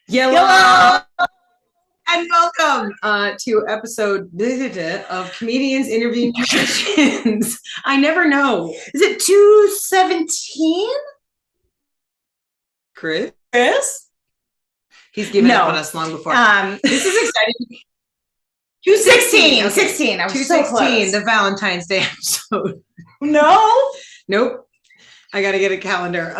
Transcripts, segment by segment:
Yellow. Hello And welcome to episode of Comedians Interviewing Musicians. I never know. Is it 217? Chris? He's given No. up on us long before. This is exciting. 216. Okay. 16. I was 216, so close. the Valentine's Day episode. No. Nope. I got to get a calendar.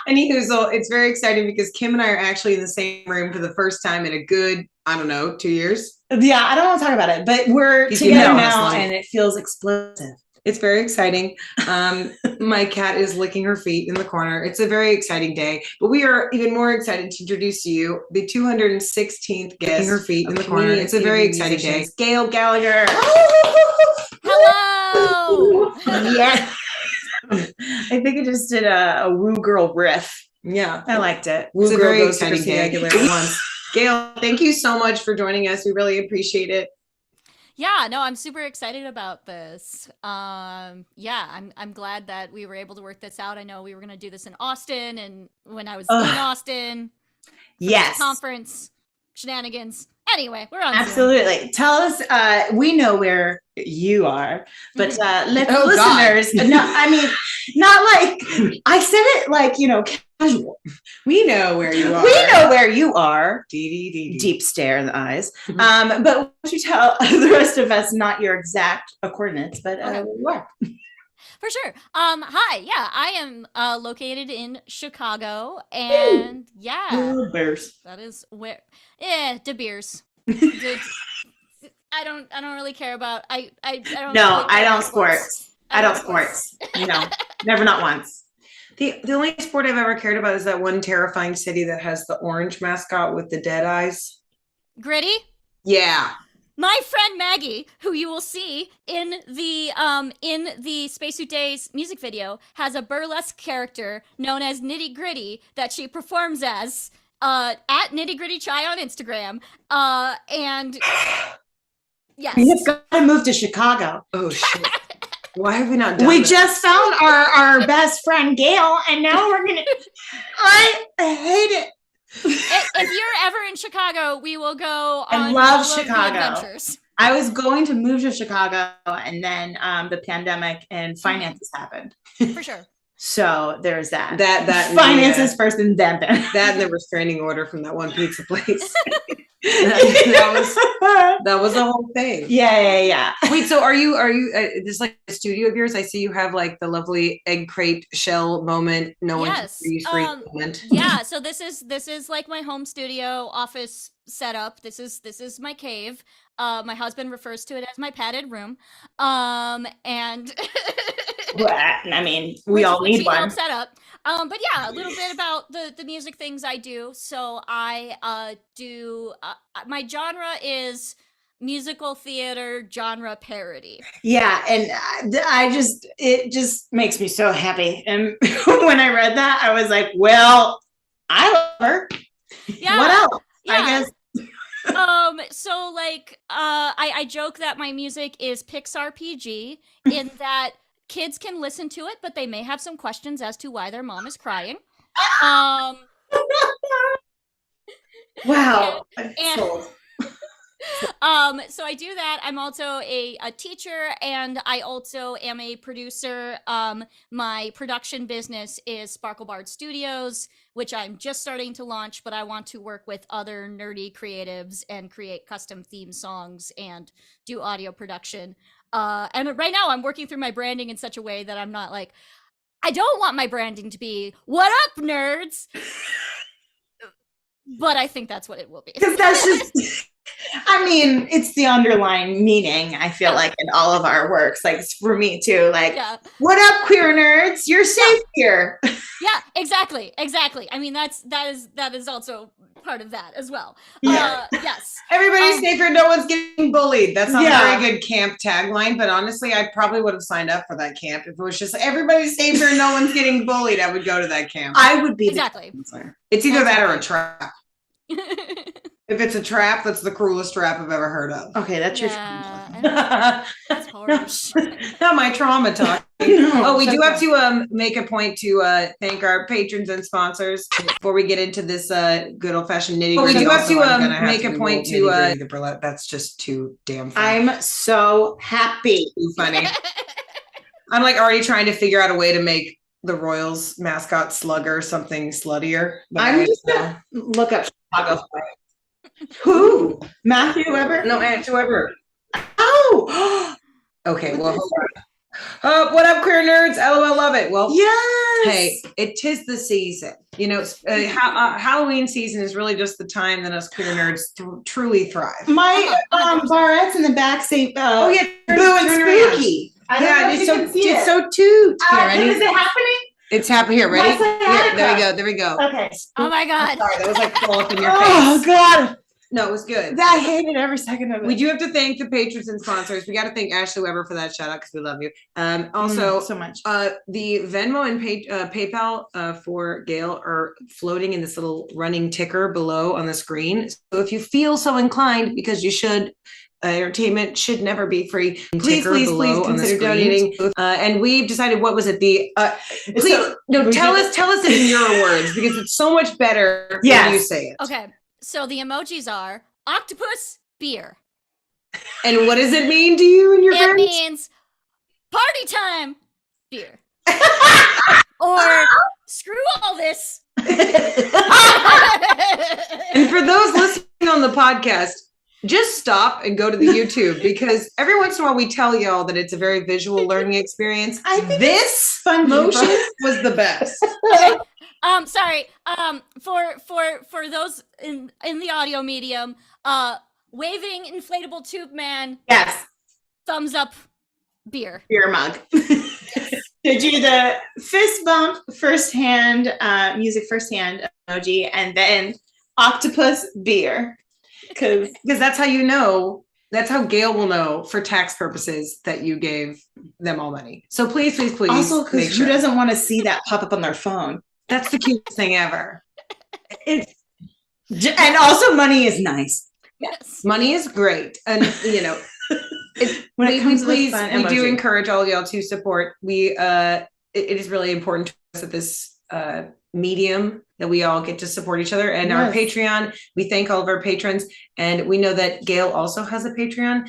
Anywho, so it's very exciting because Kim and I are actually in the same room for the first time in a good, 2 years. Yeah, I don't want to talk about it, but we're together now and it feels explosive. It's very exciting. My cat is licking her feet in the corner. It's a very exciting day, but we are even more excited to introduce to you the 216th guest. Licking her feet in the corner. It's a very exciting day. Gail Gallagher. Hello. Yes. I think I just did a woo girl riff. Yeah, I liked it. It's a very exciting day. Gail, thank you so much for joining us. We really appreciate it. Yeah, no, I'm super excited about this. Yeah, I'm glad that we were able to work this out. I know we were going to do this in Austin, and when I was in Austin, yes, conference shenanigans. Anyway, we're on absolutely. Zoom. Tell us. We know where you are, but let the listeners. God. No, I mean, not like I said it like casual. We know where you are. We know where you are. Deep stare in the eyes. But why don't you tell the rest of us not your exact coordinates, but where you are? For sure. Hi. Yeah, I am located in Chicago, and Bears. That is where. De Beers. I don't really care about. I don't. No, really I don't sports. I don't sports. Never, not once. The only sport I've ever cared about is that one terrifying city that has the orange mascot with the dead eyes. Gritty? Yeah. My friend Maggie, who you will see in the Spacesuit Days music video, has a burlesque character known as Nitty Gritty that she performs as at Nitty Gritty Chai on Instagram. And yes. We have got to move to Chicago. Oh shit. Why have we not done We this? just found our best friend Gail, and now we're gonna. I hate it. If you're ever in Chicago, we will go on. I love all Chicago. Of the adventures. I was going to move to Chicago, and then the pandemic and finances happened. For sure. So there's that. That finances first, and then that and the restraining order from that one pizza place. that was the whole thing. Yeah. Wait, so are you this is like a studio of yours? I see you have like the lovely egg crate shell moment. No one can use free moment. Yeah, so this is like my home studio office setup. This is my cave. My husband refers to it as my padded room. And well, I mean, we all need one. Set up. But yeah, a little bit about the music things I do. So I do my genre is musical theater genre parody. Yeah, and it just makes me so happy. And when I read that, I was like, well, I love her. Yeah. What else? Yeah. I guess. So like I joke that my music is Pixar PG in that kids can listen to it, but they may have some questions as to why their mom is crying. Wow. So I do that. I'm also a teacher, and I also am a producer. My production business is Sparkle Bard Studios, which I'm just starting to launch, but I want to work with other nerdy creatives and create custom theme songs and do audio production. And right now I'm working through my branding in such a way that I'm not like, I don't want my branding to be, what up, nerds? But I think that's what it will be. Because that's just, I mean, it's the underlying meaning, I feel like, in all of our works. Like, for me, too. Like, what up, queer nerds? You're safe here. Yeah, exactly. I mean, that is also part of that as well. Yeah. Yes. Everybody's safer, no one's getting bullied. That's not a very good camp tagline, but honestly, I probably would have signed up for that camp. If it was just everybody's safer, no one's getting bullied, I would go to that camp. I would be exactly. It's either that or a trap. If it's a trap, that's the cruelest trap I've ever heard of. Okay, that's your That's harsh. Not my trauma talk. Oh, we do have to make a point to thank our patrons and sponsors before we get into this good old fashioned nitty gritty. We do have to make a point to that's just too damn funny. I'm so happy. Too funny. I'm like already trying to figure out a way to make the Royals mascot Slugger something sluttier. I'm just gonna look up Chicago. Who? Matthew Weber? No, Matthew Weber. Oh. Okay, well, hold on. What up, queer nerds? LOL, love it. Well, yes. Hey, it tis the season. You know, Halloween season is really just the time that us queer nerds truly thrive. My barettes in the back say, oh yeah, boo and spooky. Yeah, it's so toot. Is it happening? It's happening here. Ready? Here, there we go. Okay. Oh my God. Sorry, that was like fall up in your face. Oh God. No, it was good. I hated every second of it. We do have to thank the patrons and sponsors. We got to thank Ashley Weber for that shout out because we love you. Also, so much. The Venmo and PayPal for Gail are floating in this little running ticker below on the screen. So if you feel so inclined, because you should, entertainment should never be free. Please consider donating. And we've decided, what was it? Tell us it in your words because it's so much better when you say it. Okay. So the emojis are octopus beer. And what does it mean to you and your friends? It means party time beer. Or screw all this. And for those listening on the podcast, just stop and go to the YouTube because every once in a while we tell y'all that it's a very visual learning experience. I think this motion was the best. Sorry. For those in the audio medium, waving inflatable tube man. Yes. Thumbs up beer. Beer mug. Did you the fist bump first hand, music first hand emoji, and then octopus beer. Because that's how you know. That's how Gail will know for tax purposes that you gave them all money. So please. Also, because who doesn't want to see that pop up on their phone? That's the cutest thing ever. And also money is nice. Yes. Money is great. And you know, we do encourage all of y'all to support. It is really important to us that this medium that we all get to support each other. And our Patreon, we thank all of our patrons. And we know that Gail also has a Patreon,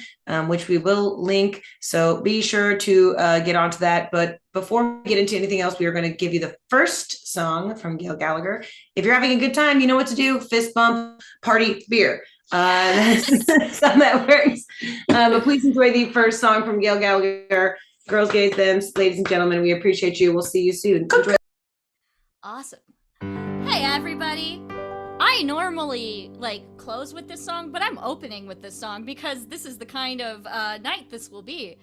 which we will link. So be sure to get onto that. But before we get into anything else, we are going to give you the first song from Gail Gallagher. If you're having a good time, you know what to do. Fist bump, party, beer. That's how that works. But please enjoy the first song from Gail Gallagher. Girls, gays, thems, ladies and gentlemen, we appreciate you. We'll see you soon. Enjoy. Awesome. Hey, everybody. I normally close with this song, but I'm opening with this song because this is the kind of night this will be.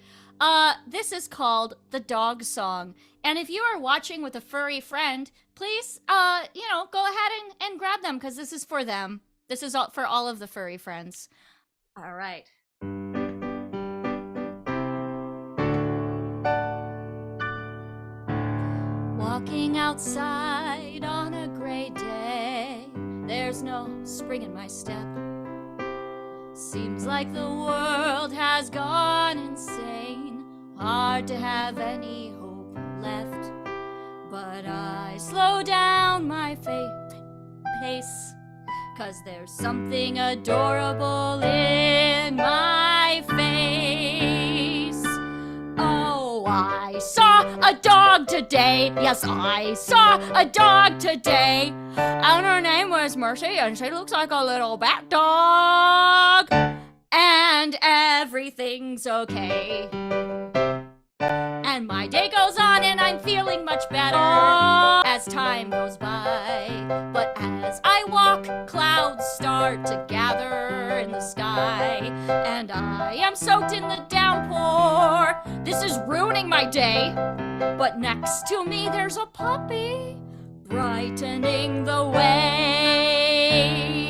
This is called The Dog Song. And if you are watching with a furry friend, please, go ahead and grab them because this is for them. This is for all of the furry friends. All right. Walking outside on a gray day, there's no spring in my step. Seems like the world has gone insane, hard to have any hope left. But I slow down my pace, 'cause there's something adorable in my face. Oh, I saw a dog today. Yes, I saw a dog today. And her name was Mercy, and she looks like a little bat dog. And everything's okay. And my day goes on and I'm feeling much better as time goes by. But as I walk, clouds start to gather in the sky. And I am soaked in the downpour. This is ruining my day. But next to me there's a puppy brightening the way.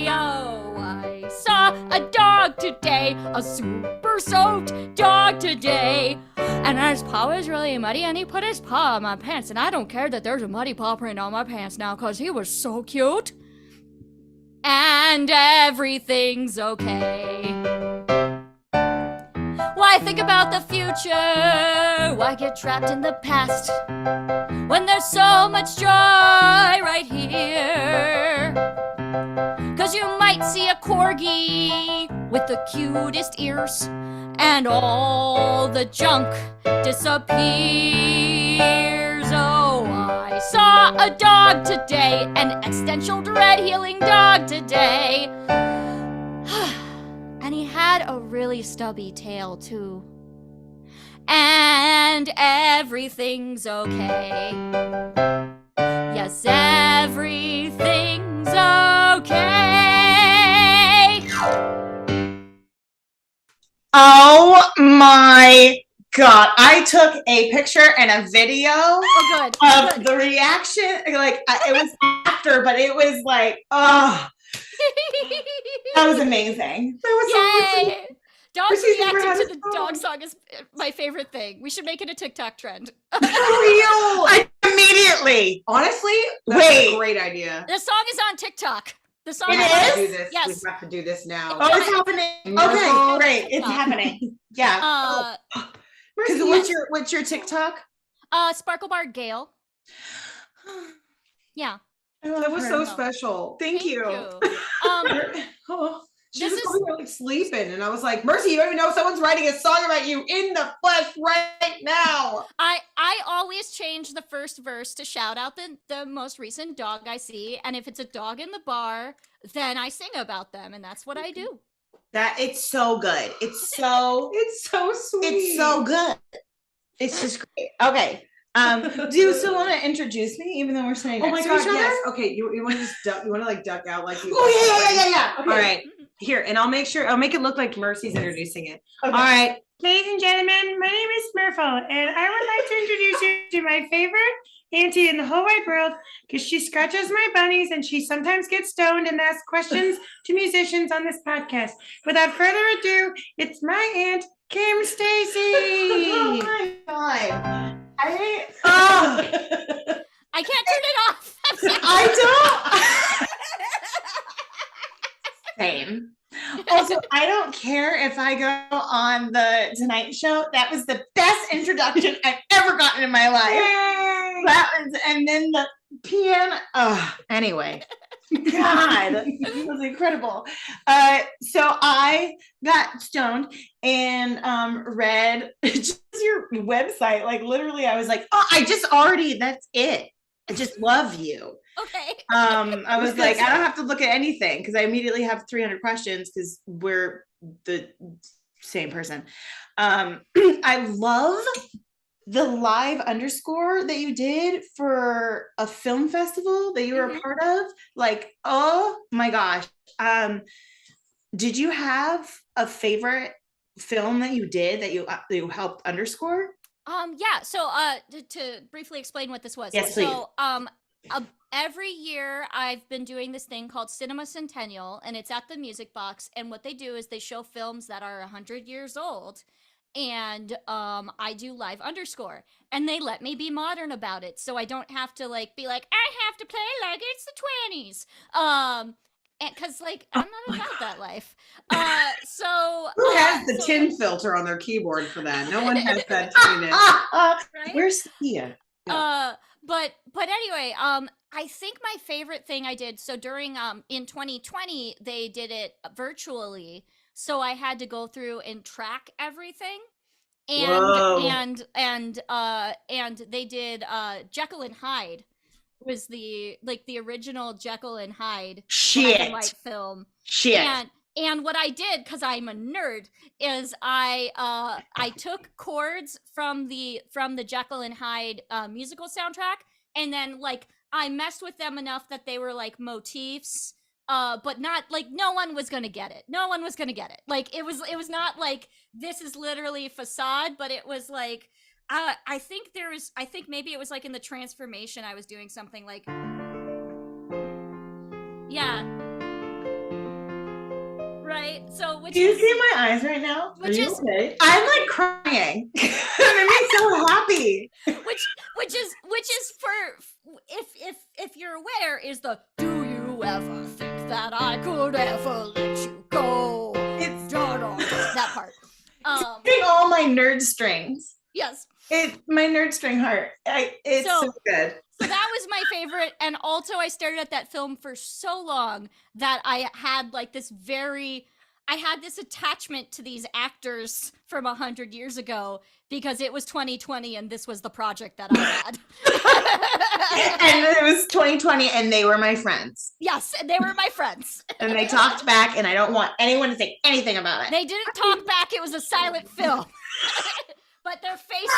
Oh, I saw a dog today, a super soaked dog today. And his paw was really muddy, and he put his paw on my pants. And I don't care that there's a muddy paw print on my pants now, 'cause he was so cute. And everything's okay. Why, I think about the future, why get trapped in the past when there's so much joy right here? 'Cause you might see a corgi with the cutest ears, and all the junk disappears. Oh, I saw a dog today, an existential dread healing dog today. And he had a really stubby tail too. And everything's okay. Yes, everything's okay. Oh my God. I took a picture and a video Oh, good. of Good. the reaction. Like, it was after, but it was like, oh, that was amazing. That was so amazing. Yay! Dogs Mercy's never reacting had to a the song. dog song is my favorite thing. We should make it a TikTok trend. For real. Immediately. Honestly, that's Wait. a great idea. The song is on TikTok. The song It We is have is? to do this. Yes. We have to do this now. Oh, it's happening. Okay, Beautiful. great. It's happening. Yeah. Mercy, What's your TikTok? Sparklebard Gail. Yeah. that was so special. Thank you. Oh, she This was is- over here, like sleeping, and I was like, Mercy, you don't even know someone's writing a song about you in the flesh right now. I always change the first verse to shout out the most recent dog I see, and if it's a dog in the bar, then I sing about them, and that's what I do. It's so good. It's so sweet. good. It's just great. Okay. Do you still want to introduce me, even though we're sitting Oh next my to God, each other? yes. Okay, you want to just duck? You want to like duck out like you? Oh yeah. Okay. All right, here, and I'll make it look like Mercy's introducing it. Okay. All right. Ladies and gentlemen, my name is Smurfle, and I would like to introduce you to my favorite auntie in the whole wide world, because she scratches my bunnies and she sometimes gets stoned and asks questions to musicians on this podcast. Without further ado, it's my aunt, Kim Stacy. Oh my God. I can't turn it off. I don't. Same. Also, I don't care if I go on the Tonight Show. That was the best introduction I've ever gotten in my life. That was, and then the piano. Anyway. God, it was incredible. So I got stoned and read just your website. Like literally, I was like, oh, that's it. I just love you. Okay. I was like, I don't have to look at anything because I immediately have 300 questions because we're the same person. I love the live underscore that you did for a film festival that you were a part of. Like, oh my gosh. Did you have a favorite film that you did that you helped underscore? Yeah. So, to briefly explain what this was. Yes, please. So, every year I've been doing this thing called Cinema Centennial, and it's at the Music Box. And what they do is they show films that are 100 years old, and I do live underscore, and they let me be modern about it, so I don't have to like be like I have to play like it's the 20s. And because like I'm not about that life. So Who has the so- tin filter on their keyboard for that? No one has that tuned in. right? Where's Thea? But anyway, I think my favorite thing I did, so during in 2020 they did it virtually, so I had to go through and track everything. Whoa. And they did Jekyll and Hyde was the original Jekyll and Hyde black and white film. Shit. And what I did, because I'm a nerd, is I took chords from the Jekyll and Hyde musical soundtrack, and then like I messed with them enough that they were like motifs, but not like no one was gonna get it. No one was gonna get it. Like it was not like this is literally facade, but it was like I think maybe it was like in the transformation I was doing something like yeah. Right. So which Do you is see my eyes right now? which Are you is okay? I'm like crying. It made me so happy. which is for if you're aware is the do you ever think that I could ever let you go? It's Da-da, that part. Hitting all my nerd strings. Yes. My nerd string heart. It's so good. So that was my favorite. And also I stared at that film for so long that I had like this attachment to these actors from 100 years ago because it was 2020 and this was the project that I had. And it was 2020 and they were my friends. Yes, and they were my friends. And they talked back and I don't want anyone to say anything about it. They didn't talk back. It was a silent film. But their faces.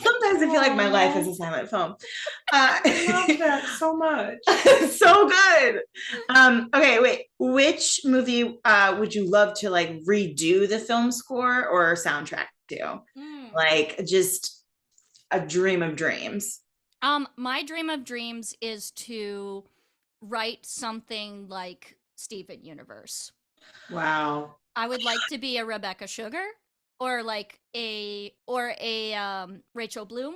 Sometimes I feel like my life is a silent film. I love that so much. So good. Okay, wait. Which movie would you love to like redo the film score or soundtrack to? Like just a dream of dreams. My dream of dreams is to write something like Steven Universe. Wow. I would like to be a Rebecca Sugar or like a Rachel Bloom.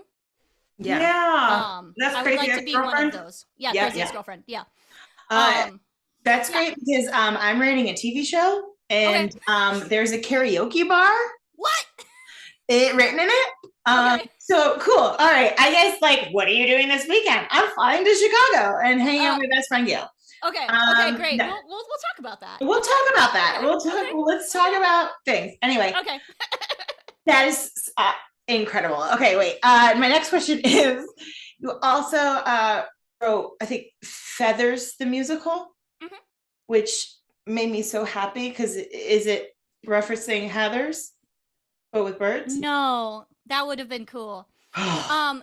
Yeah. That's I would Crazy like to be one of Ex-Girlfriend? those. Yeah, Yeah, Crazy yeah. Ex-Girlfriend. Yeah. That's great because I'm writing a TV show and there's a karaoke bar. What? Written in it. So cool. All right. I guess like, what are you doing this weekend? I'm flying to Chicago and hanging out with my best friend Gail. Okay. Okay. Great. No. We'll talk about that. We'll talk about that. Okay. Let's talk about things. Anyway, Okay. that is incredible. Okay, wait. My next question is: you also wrote, I think, Feathers the musical, which made me so happy because is it referencing Heathers, but with birds? No, that would have been cool.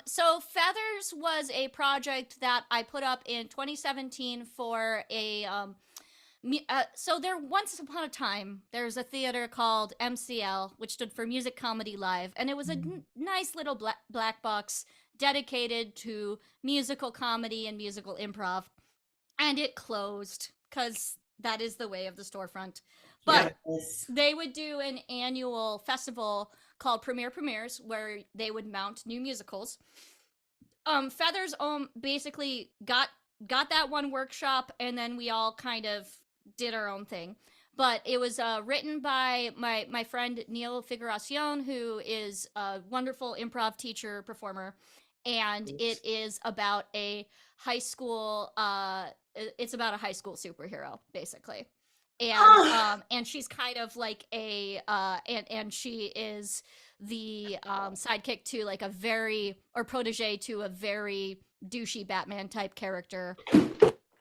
So Feathers was a project that I put up in 2017 for a so there once upon a time there's a theater called MCL, which stood for Music Comedy Live, and it was a nice little black box dedicated to musical comedy and musical improv, and it closed because that is the way of the storefront. But they would do an annual festival called Premieres, where they would mount new musicals. Feathers basically got that one workshop, and then we all kind of did our own thing. But it was written by my friend Neil Figuracion, who is a wonderful improv teacher, performer, and it is about a high school. It's about a high school superhero, basically. And she's kind of like and she is the sidekick to like protege to a very douchey Batman type character,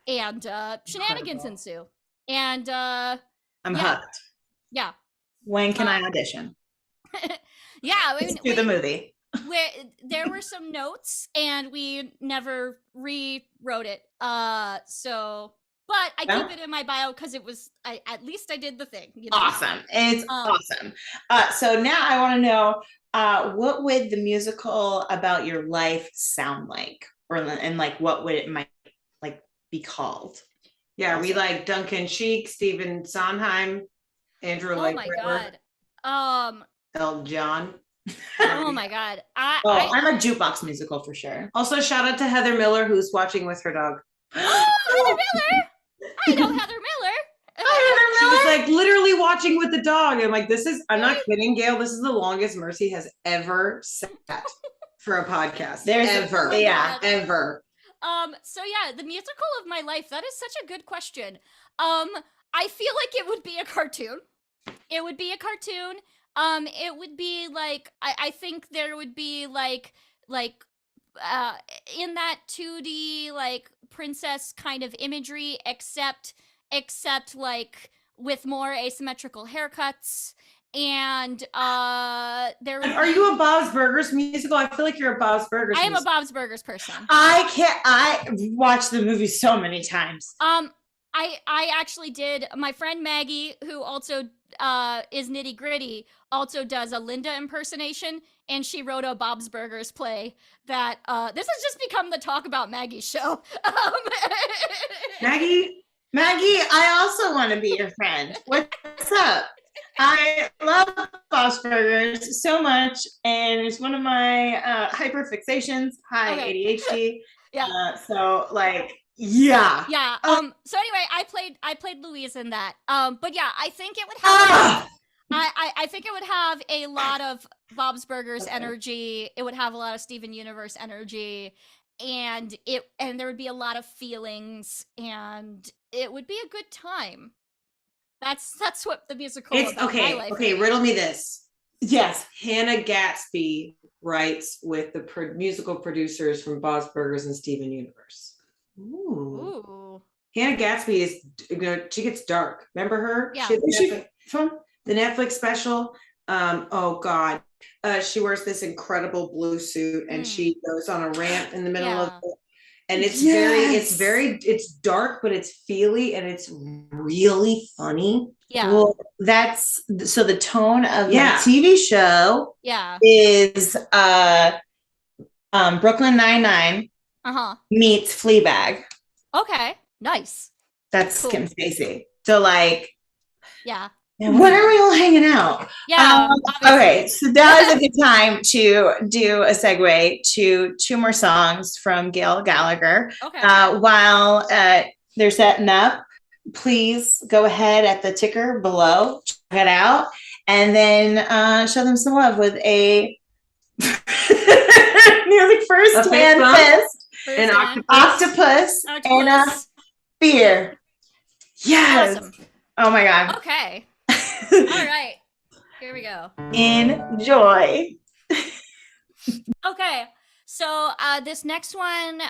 and shenanigans ensue. And I'm hooked. Yeah. When can I audition? Yeah, I mean, let's do the movie. There were some notes, and we never rewrote it. But I keep it in my bio because at least I did the thing. You know? Awesome. It's awesome. So now I want to know, what would the musical about your life sound like? And like, what would it might like be called? Yeah, we like Duncan Sheik, Stephen Sondheim, Andrew Lloyd Webber. Elton John. Oh my God. I'm a jukebox musical for sure. Also, shout out to Heather Miller, who's watching with her dog. Oh, Heather Miller! I know Heather Miller. She was like literally watching with the dog. I'm like, I'm not kidding, Gail. This is the longest Mercy has ever sat for a podcast. Ever. So yeah, the musical of my life, that is such a good question. I feel like it would be a cartoon. It would be like, I think there would be like in that 2D like princess kind of imagery, except like with more asymmetrical haircuts. And are you a Bob's Burgers musical? I feel like you're a Bob's Burgers. I am a Bob's Burgers person. I watched the movie so many times. I actually did. My friend Maggie, who also is Nitty Gritty, also does a Linda impersonation, and she wrote a Bob's Burgers play that this has just become the Talk About Maggie show. Maggie, I also want to be your friend. What's up? I love Bob's Burgers so much, and it's one of my hyperfixations. Hi, ADHD. Yeah. So like, Yeah. Yeah. So anyway, I played Louise in that. But yeah, I think it would have. I think it would have a lot of Bob's Burgers energy. It would have a lot of Steven Universe energy, and there would be a lot of feelings, and it would be a good time. That's what the musical It's about my life. Okay, riddle me this. Yes. Hannah Gatsby writes with the musical producers from Bob's Burgers and Steven Universe. Ooh. Hannah Gatsby is, she gets dark. Remember her? Yeah. From the Netflix special. Oh God. She wears this incredible blue suit and she goes on a rant in the middle of it. And it's it's dark, but it's feely and it's really funny. Yeah. Well, so the tone of my TV show is Brooklyn Nine-Nine meets Fleabag. Okay. Nice. That's cool. Kim Spacey. So like, yeah. When are we all hanging out? Yeah. Okay, so that is a good time to do a segue to 2 more songs from Gail Gallagher. Okay. While they're setting up, please go ahead at the ticker below, check it out, and then show them some love with a nearly first-hand fist, an octopus, and a spear. Yes. Awesome. Oh my God. Okay. All right. Here we go. Enjoy. Okay. So this next one,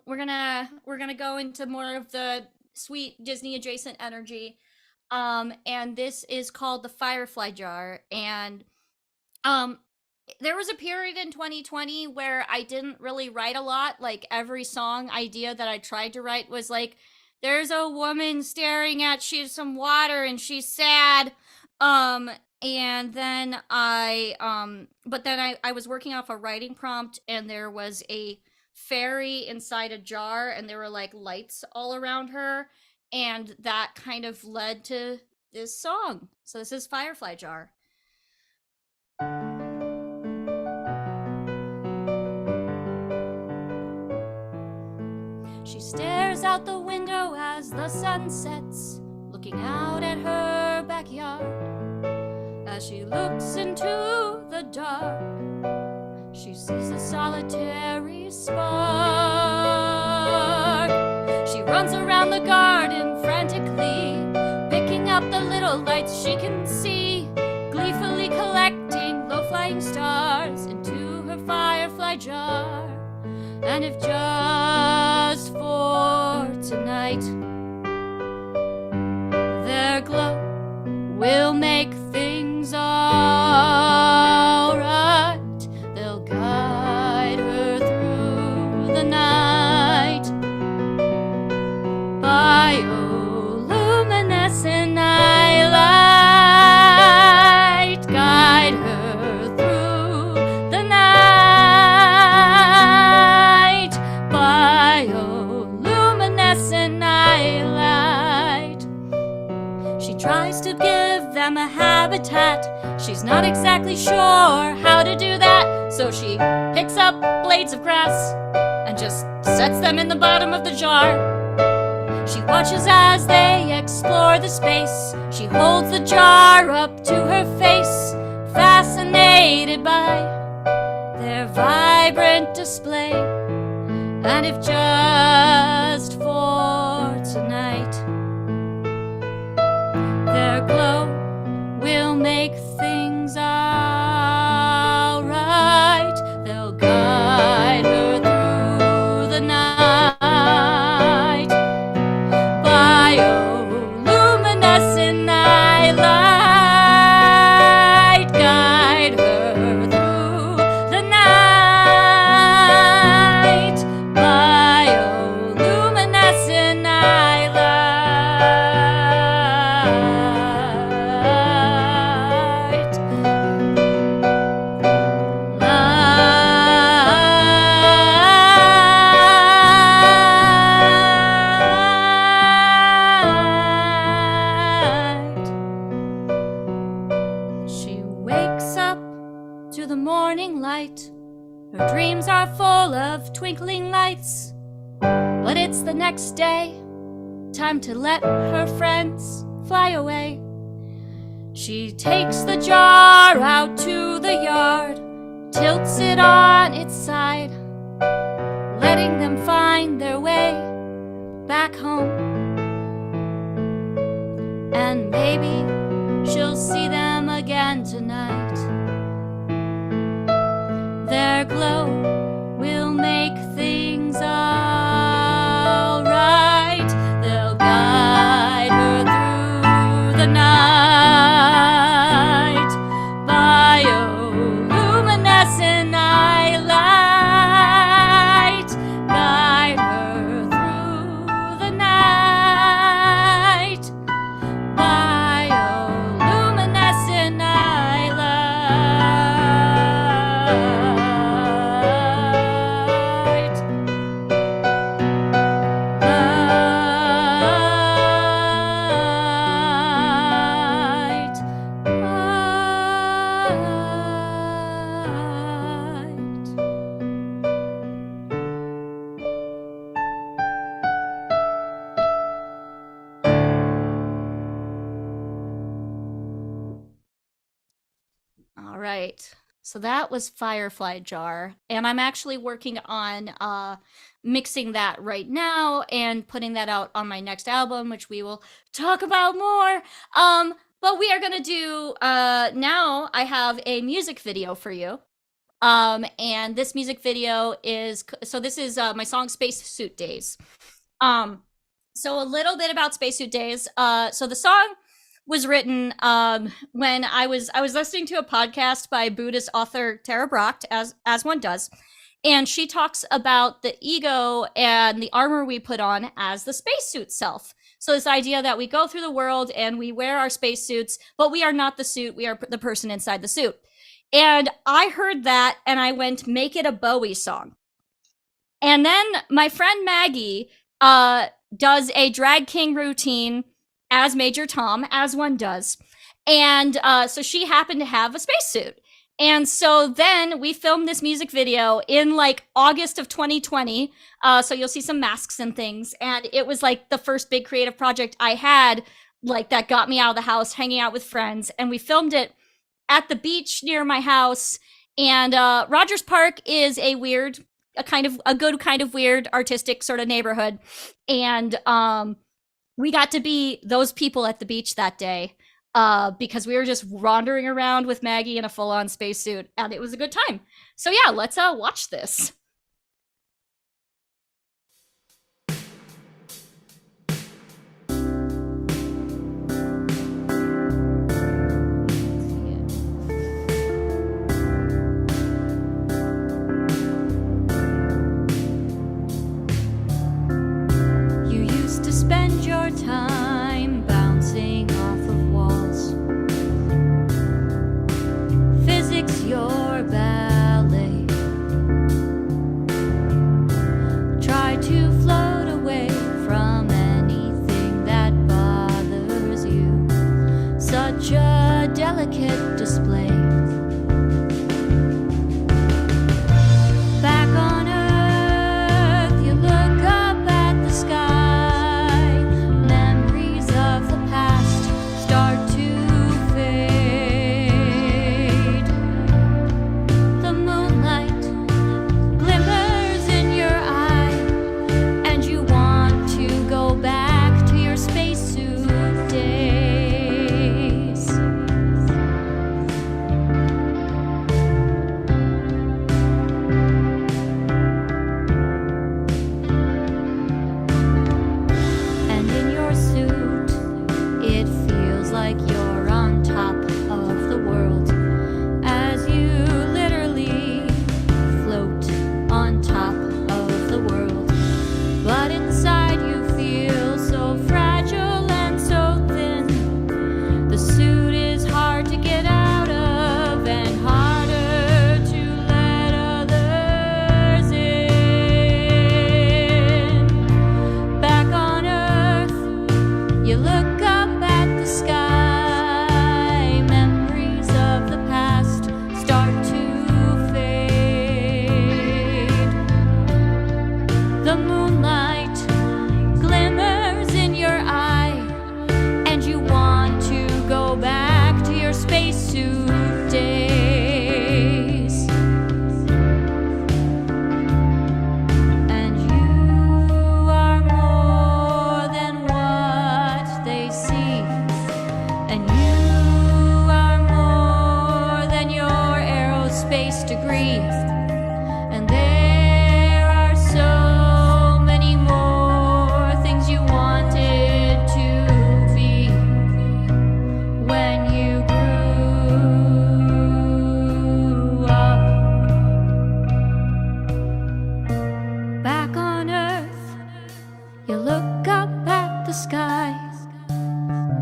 we're gonna go into more of the sweet Disney adjacent energy. And this is called the Firefly Jar. And there was a period in 2020 where I didn't really write a lot. Like every song idea that I tried to write was like, there's a woman staring at some water and she's sad. And then I was working off a writing prompt and there was a fairy inside a jar and there were like lights all around her. And that kind of led to this song. So this is Firefly Jar. She stares out the window as the sun sets, looking out at her backyard. As she looks into the dark, she sees a solitary spark. She runs around the garden frantically, picking up the little lights she can see, gleefully collecting low-flying stars into her firefly jar. And if just for tonight, their glow will make things all right. They'll guide her through the night. Bioluminescent nightlight, guide her through the night. Bioluminescent nightlight. She tries to give them a habitat. She's not exactly sure how to do that, so she picks up blades of grass and just sets them in the bottom of the jar. She watches as they explore the space. She holds the jar up to her face, fascinated by their vibrant display. And if just for tonight, their glow will make things all right. They'll guide her through the night. Bioluminescent nightlight, guide her through the night. Bioluminescent nightlight. She wakes up to the morning light. Her dreams are full of twinkling lights. But it's the next day, time to let her friends fly away. She takes the jar out to the yard, tilts it on its side, letting them find their way back home. And maybe she'll see them again tonight. Their glow will make things alright. They'll guide her through the night, bioluminescent nightlight. Guide her through the night, bioluminescent nightlight. All right. So that was Firefly Jar. And I'm actually working on mixing that right now and putting that out on my next album, which we will talk about more. But we are going to do, now I have a music video for you. And this music video is, so this is my song Spacesuit Days. So a little bit about Spacesuit Days. So the song was written when I was listening to a podcast by Buddhist author Tara Brach, as one does, and she talks about the ego and the armor we put on as the spacesuit self. So this idea that we go through the world and we wear our spacesuits, but we are not the suit, we are the person inside the suit. And I heard that and I went, make it a Bowie song. And then my friend Maggie does a drag king routine as Major Tom, as one does. And so she happened to have a spacesuit. And so then we filmed this music video in like August of 2020. So you'll see some masks and things. And it was like the first big creative project I had, like that got me out of the house, hanging out with friends. And we filmed it at the beach near my house. And Rogers Park is a good kind of weird artistic sort of neighborhood. And we got to be those people at the beach that day because we were just wandering around with Maggie in a full-on spacesuit, and it was a good time. So yeah, let's watch this. You used to spend your time bouncing off of walls. Physics, your ballet.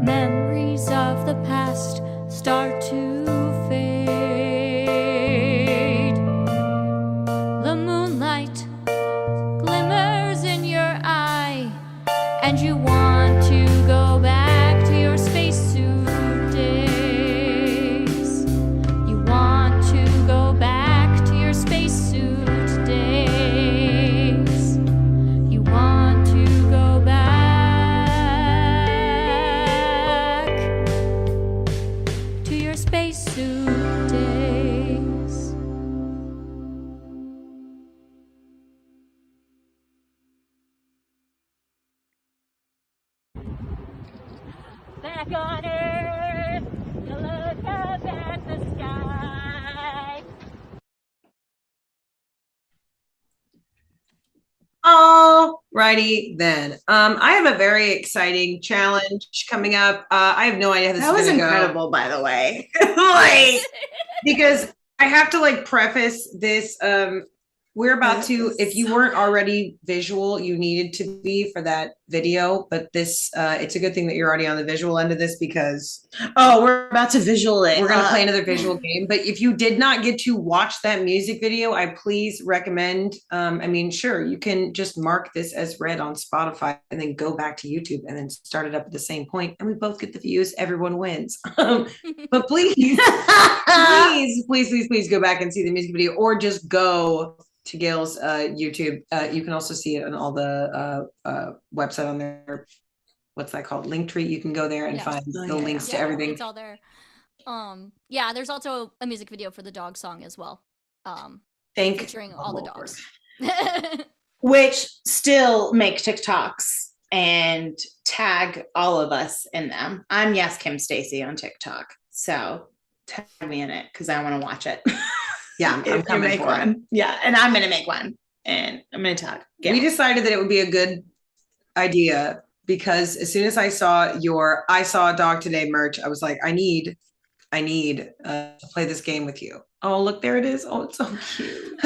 Memories of the past start to fade. The moonlight glimmers in your eye, and you want to go back to your spacesuit days. You want to go back to your spacesuit days. You want to go back to your spacesuit days. Back on Earth, you look up at the sky. Alrighty then. I have a very exciting challenge coming up. I have no idea how this That is was gonna go. incredible, by the way. Like, Because I have to like preface this. We're about to, if you weren't already visual, you needed to be for that video, but this, it's a good thing that you're already on the visual end of this because oh, we're about to visual it. we're going to play another visual game. But if you did not get to watch that music video, I please recommend, I mean, sure, you can just mark this as read on Spotify and then go back to YouTube and then start it up at the same point, and we both get the views, everyone wins. But please, please go back and see the music video, or just go to Gail's YouTube. You can also see it on all the website on there. What's that called? Linktree. You can go there and find the links to everything. It's all there. Yeah, there's also a music video for the dog song as well. Featuring all the dogs. Which still make TikToks and tag all of us in them. I'm Yes Kim Stacy on TikTok. So tag me in it because I want to watch it. Yeah, I'm coming for one. Yeah, and I'm gonna make one, and I'm gonna tag Gail. We decided that it would be a good idea because as soon as I saw I saw a dog today merch, I was like, I need to play this game with you. Oh, look, there it is. Oh, it's so cute.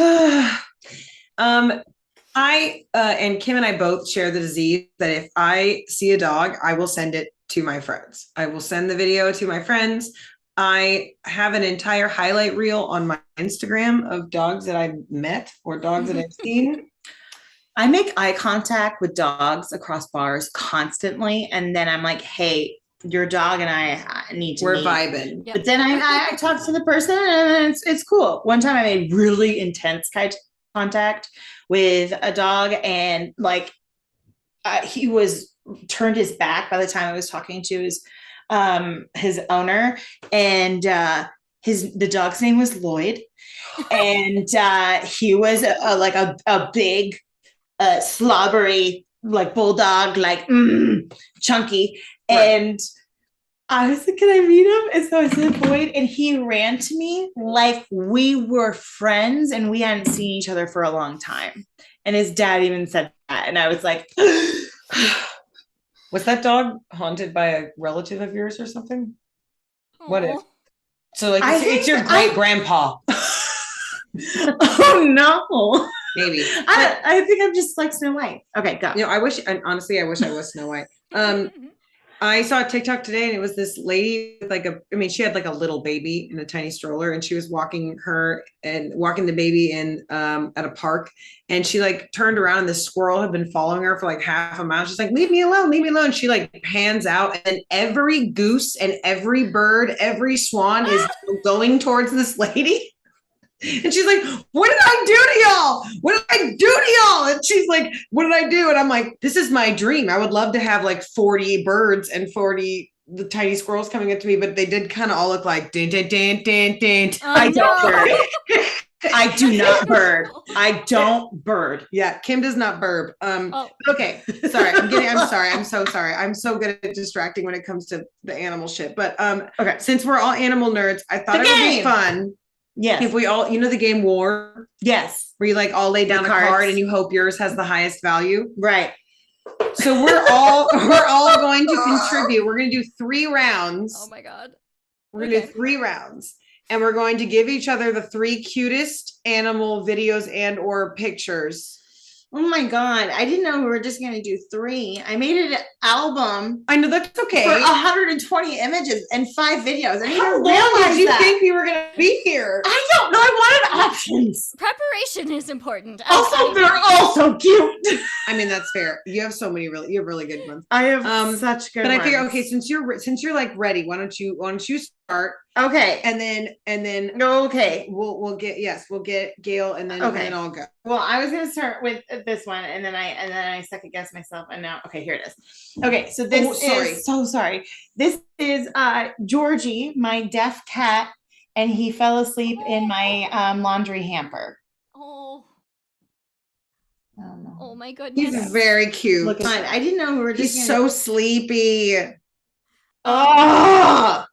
I and Kim and I both share the disease that if I see a dog, I will send it to my friends. I will send the video to my friends. I have an entire highlight reel on my Instagram of dogs that I've met or dogs that I've seen. I make eye contact with dogs across bars constantly. And then I'm like, hey, your dog and I need to meet. Vibing. Yep. But then I talk to the person and it's cool. One time I made really intense contact with a dog, and like he was turned his back by the time I was talking to his owner, and the dog's name was Lloyd, and he was a big slobbery like bulldog, like chunky, and I was like, can I meet him? And so I said Lloyd, and he ran to me like we were friends and we hadn't seen each other for a long time, and his dad even said that, and I was like Was that dog haunted by a relative of yours or something? Aww. What if? So like it's your great grandpa. Oh no. Maybe. I think I'm just like Snow White. Okay, go. You know, I wish I was Snow White. I saw a TikTok today, and it was this lady with she had like a little baby in a tiny stroller, and she was walking the baby in at a park, and she like turned around, and the squirrel had been following her for like half a mile. She's like, leave me alone. She like pans out, and every goose and every bird, every swan is going towards this lady. And she's like, what did I do to y'all? What did I do to y'all? And she's like, what did I do? And I'm like, this is my dream. I would love to have like 40 birds and 40 the tiny squirrels coming up to me, but they did kind of all look like din, din, din, din, din. I don't bird. I do not bird. I don't bird. Yeah, Kim does not burb. Okay. Sorry. I'm sorry. I'm so sorry. I'm so good at distracting when it comes to the animal shit. But okay, since we're all animal nerds, I thought it would be fun. Yes. If we all, the game War. Yes. Where you like all lay down a card and you hope yours has the highest value. Right. So we're all going to contribute. We're going to do 3 rounds. Oh my God. We're going to do 3 rounds, and we're going to give each other the 3 cutest animal videos and or pictures Oh my God. I didn't know we were just going to do 3. I made it an album I know that's okay. for 120 images and 5 videos. I didn't How even long realize did you that. think we were gonna be here? I don't know. I wanted options. Preparation is important. Also, they're all so cute. I mean, that's fair. You have so many you have really good ones. I have such good But ones. I figure, okay, since you're like ready, why don't you start? Okay. And then Okay. we'll get Gail and then I'll go. Well, I was gonna start with this one, and then I second guessed myself, and now okay, here it is. Okay, so this is so sorry. This is Georgie, my deaf cat, and he fell asleep in my laundry hamper. Oh, Oh no. oh my goodness. He's very cute. Look at I didn't know we were just He's so sleepy. Oh,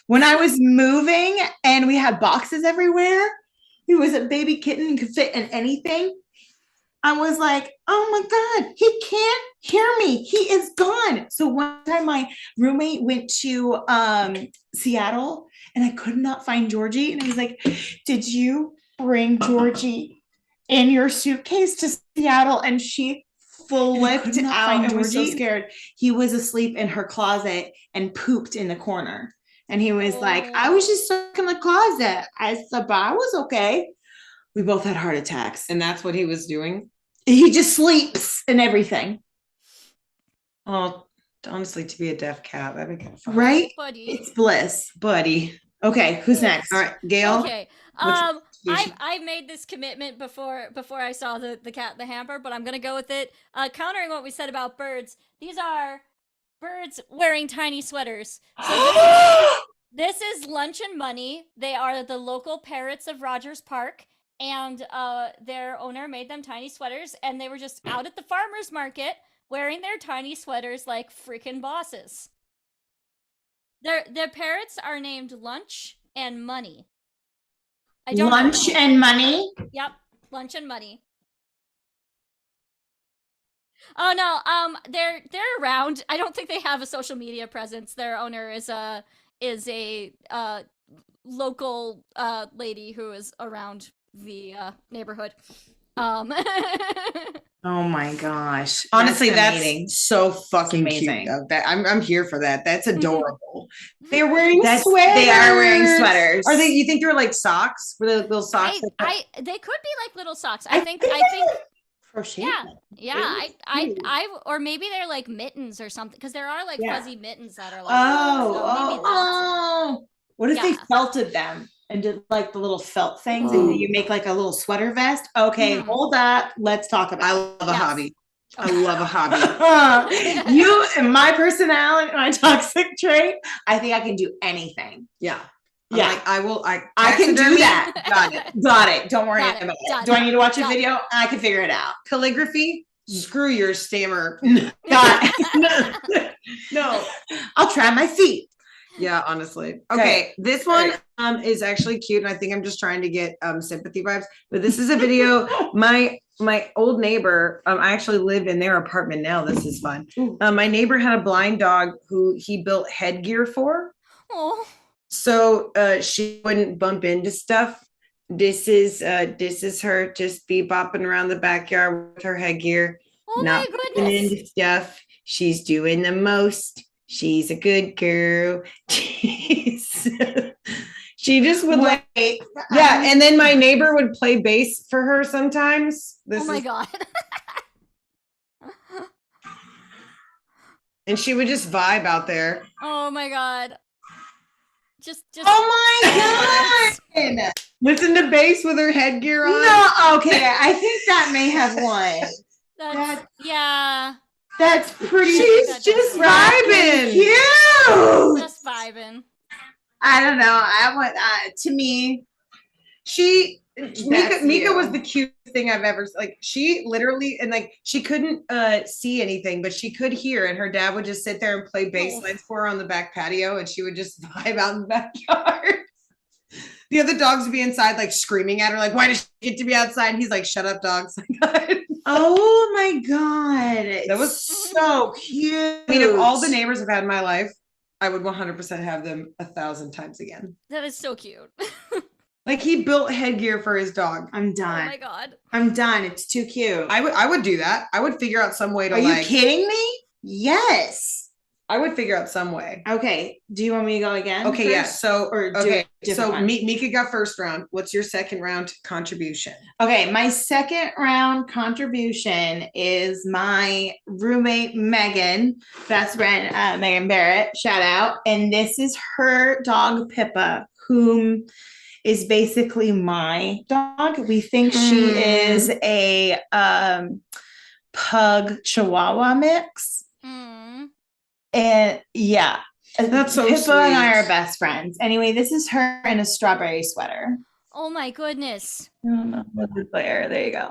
when I was moving and we had boxes everywhere, he was a baby kitten and could fit in anything. I was like, oh my God, he can't hear me. He is gone. So one time my roommate went to Seattle and I could not find Georgie. And I was like, did you bring Georgie in your suitcase to Seattle? And she flipped out and was so scared. He was asleep in her closet and pooped in the corner. And he was like, I was just stuck in the closet. I said, but I was okay. We both had heart attacks. And that's what he was doing. He just sleeps and everything. Oh, honestly, to be a deaf cat, that'd be kind of fun. Right? Buddy. It's bliss. Buddy. Okay, who's next? All right, Gail. Okay. I made this commitment before I saw the cat in the hamper, but I'm gonna go with it. Countering what we said about birds, these are birds wearing tiny sweaters. So this is Lunch and Money. They are the local parrots of Rogers Park, and their owner made them tiny sweaters, and they were just out at the farmer's market wearing their tiny sweaters like freaking bosses. Their parrots are named Lunch and Money. I don't know. Lunch and Money? Yep, Lunch and Money. Oh no, they're around. I don't think they have a social media presence. Their owner is a local lady who is around the neighborhood. Oh my gosh. Honestly, that's amazing. so fucking amazing. cute. Though. I'm here for that. That's adorable. They're wearing They sweaters. are wearing sweaters. Are they? You think they're like socks? Were they little socks? They could be like little socks. I think crochet. yeah. I or maybe they're like mittens or something, because there are like fuzzy mittens that are like What if Yeah. they felted them and did like the little felt things and you make like a little sweater vest? Okay, hold that. Let's talk about I it. love a hobby. I love a hobby. You and my personality, my toxic trait, I think I can do anything. Yeah. Yeah. Like, I will. I can do taxidermy, that. Got it. Got it. Don't worry Got it. about Done. it. Do I need to watch a Done. video? I can figure it out. Calligraphy. Screw your stammer. Got it. No. I'll try my feet. Yeah, honestly. Okay, this one is actually cute, and I think I'm just trying to get sympathy vibes. But this is a video. My old neighbor, I actually live in their apartment now. This is fun. My neighbor had a blind dog who he built headgear for, Oh, so she wouldn't bump into stuff. This is her just be bopping around the backyard with her headgear, oh not my bumping goodness. into stuff. She's doing the most. She's a good girl. She just would like, yeah. And then my neighbor would play bass for her sometimes. Oh my god. And she would just vibe out there. Oh my god. Just Oh my god. Listen to bass with her headgear on. No, okay. I think that may have won. yeah. That's pretty. She's just vibing. Cute. Just vibing. I don't know. I want to me. Mika was the cutest thing I've ever like. She literally and like she couldn't see anything, but she could hear. And her dad would just sit there and play bass lines for her on the back patio, and she would just vibe out in the backyard. The other dogs would be inside, like screaming at her, like, "Why does she get to be outside?" And he's like, "Shut up, dogs." Oh my god, that was so cute. I mean, of all the neighbors I've had in my life, I would 100% have them 1,000 times again. That is so cute. Like he built headgear for his dog. I'm Oh done. my god. I'm done. It's too cute. I would do that. I would figure out some way to Are you kidding me? Yes. I would figure out some way. Okay. Do you want me to go again? Okay, yeah. first? So Or do okay. a different So one? Mika got first round. What's your second round contribution? Okay, my second round contribution is my roommate Megan, best friend Megan Barrett, shout out. And this is her dog Pippa, whom is basically my dog. We think she is a pug chihuahua mix. And yeah, That's so Pippa and I sweet. are best friends. Anyway, this is her in a strawberry sweater. Oh my goodness. I don't know what the player. There you go.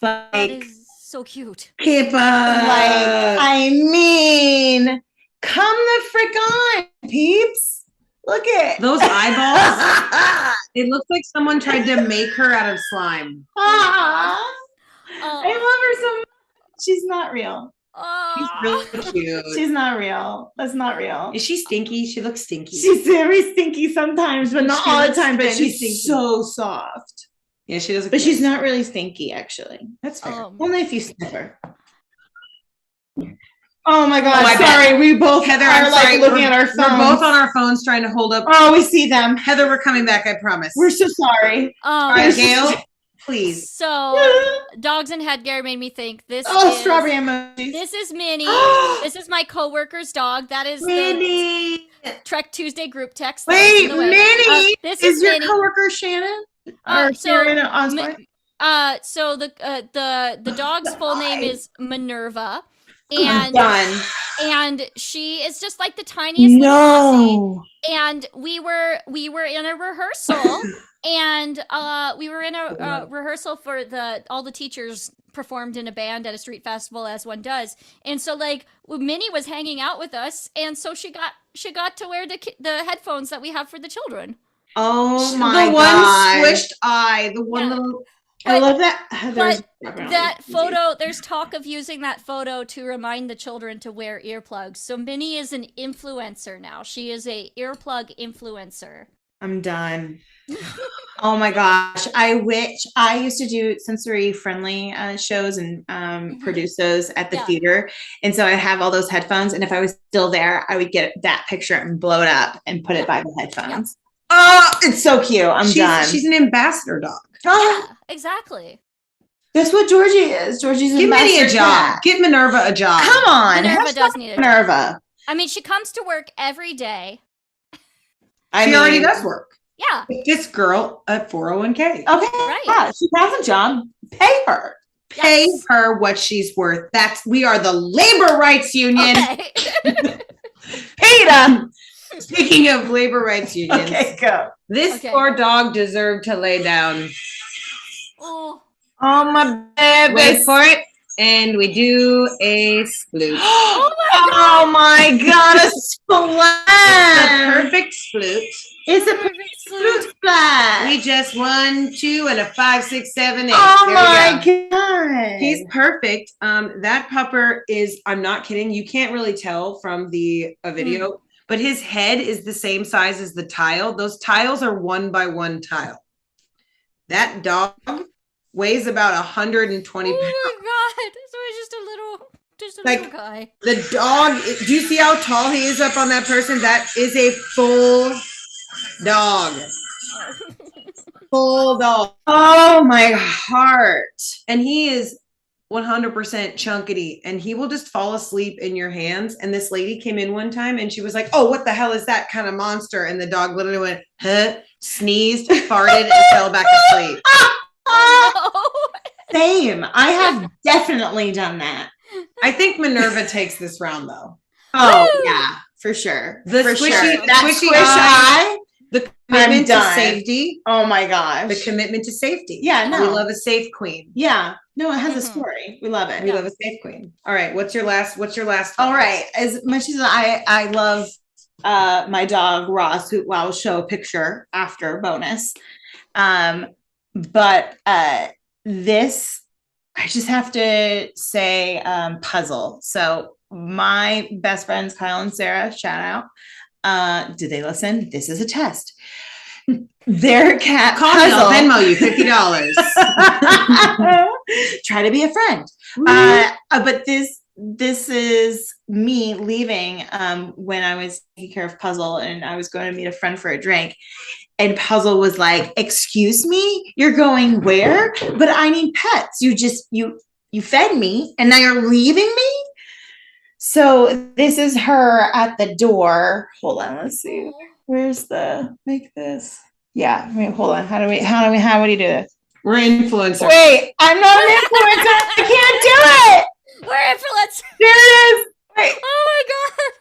That Like, is so cute. Pippa. I mean, come the frick on, peeps. Look at Those eyeballs. It looks like someone tried to make her out of slime. Aw. Oh, I love her so much. She's not real. She's oh. really cute. She's not real. That's not real. Is she stinky? She looks stinky. She's very stinky sometimes, but not She all the looks time. But very she's stinky. so soft. Yeah, she does. But she's not really stinky, actually. That's fair. Only if you sniff her. Oh my god! I sorry, we both Heather, are I'm like sorry. looking at our phones. We're both on our phones trying to hold up. Oh, we see them. Heather, we're coming back. I promise. We're so sorry. All right, Gail, please. So dogs and headgear made me think this is strawberry emojis. This is Minnie. This is my coworker's dog. That is the Minnie. Trek Tuesday group text. Wait, Minnie. This is your Minnie. coworker Shannon? Or So, Sharon Osborne? So the dog's full name is Minerva, I'm and done. and she is just like the tiniest little No. hussy. And we were in a rehearsal, and we were in a rehearsal for all the teachers performed in a band at a street festival, as one does. And so like Minnie was hanging out with us, and so she got to wear the headphones that we have for the children. Oh my The god. one squished eye. The one Yeah. little. I love that. But that photo, there's talk of using that photo to remind the children to wear earplugs. So Minnie is an influencer now. She is a earplug influencer. I'm done. Oh my gosh. I wish I used to do sensory friendly shows and produce those at the theater. And so I have all those headphones. And if I was still there, I would get that picture and blow it up and put it by the headphones. Oh, it's so cute. I'm done. She's an ambassador dog. Yeah, exactly. That's what Georgie is. Georgie's Give Minnie a ambassador job. cat. Get Minerva a job. Come on. Minerva does need a job. Minerva. I mean, she comes to work every day. She already does work. Yeah. This girl at 401k. Okay. Right. Yeah, she has a job. Pay her. Pay Yes. her what she's worth. We are the labor rights union. Okay. Peter. Speaking of labor rights unions, Okay, go. this Okay. poor dog deserved to lay down. Oh. Oh my baby. Wait for it. And we do a sploot. Oh my god, a The splat. perfect sploot. It's a perfect splat. We just 1, 2, and a 5, 6, 7, 8. Oh There we go. my god. He's perfect. That pupper is, I'm not kidding. You can't really tell from a video, but his head is the same size as the tile. Those tiles are 1 by 1 tile. That dog weighs about 120 Oh pounds. my god. So he's just a Like- little guy. The dog, do you see how tall he is up on that person? That is a full dog. Full dog. Oh my heart. And he is 100% chunkity, and he will just fall asleep in your hands. And this lady came in one time and she was like, oh, what the hell is that kind of monster? And the dog literally went, huh, sneezed, farted, and fell back asleep. Oh, Same. I have definitely done that. I think Minerva takes this round though. Oh Woo! yeah, for sure. The for squishy- sure. That squishy squish eye. The commitment to done. safety. Oh my gosh. The commitment to safety. Yeah, no. We love a safe queen. Yeah. No, it has a Mhm. story. We love it. We love a safe queen. All right. What's your last? All right. As much as I love my dog Ross, who I'll show a picture after bonus. But this I just have to say puzzle. So my best friends Kyle and Sarah, shout out. Did they listen? This is a test. their cat Call me, I'll Puzzle. Venmo you $50. Try to be a friend. But this is me leaving when I was taking care of Puzzle and I was going to meet a friend for a drink. And Puzzle was like, "Excuse me, you're going where? But I need pets. You fed me and now you're leaving me?" So this is her at the door. Hold on, let's see. Where's the make this? Yeah, I mean, hold on. How do we do this? We're influencers. Wait, I'm not an influencer. I can't do it. We're influenced. There it is. Wait. Oh my god.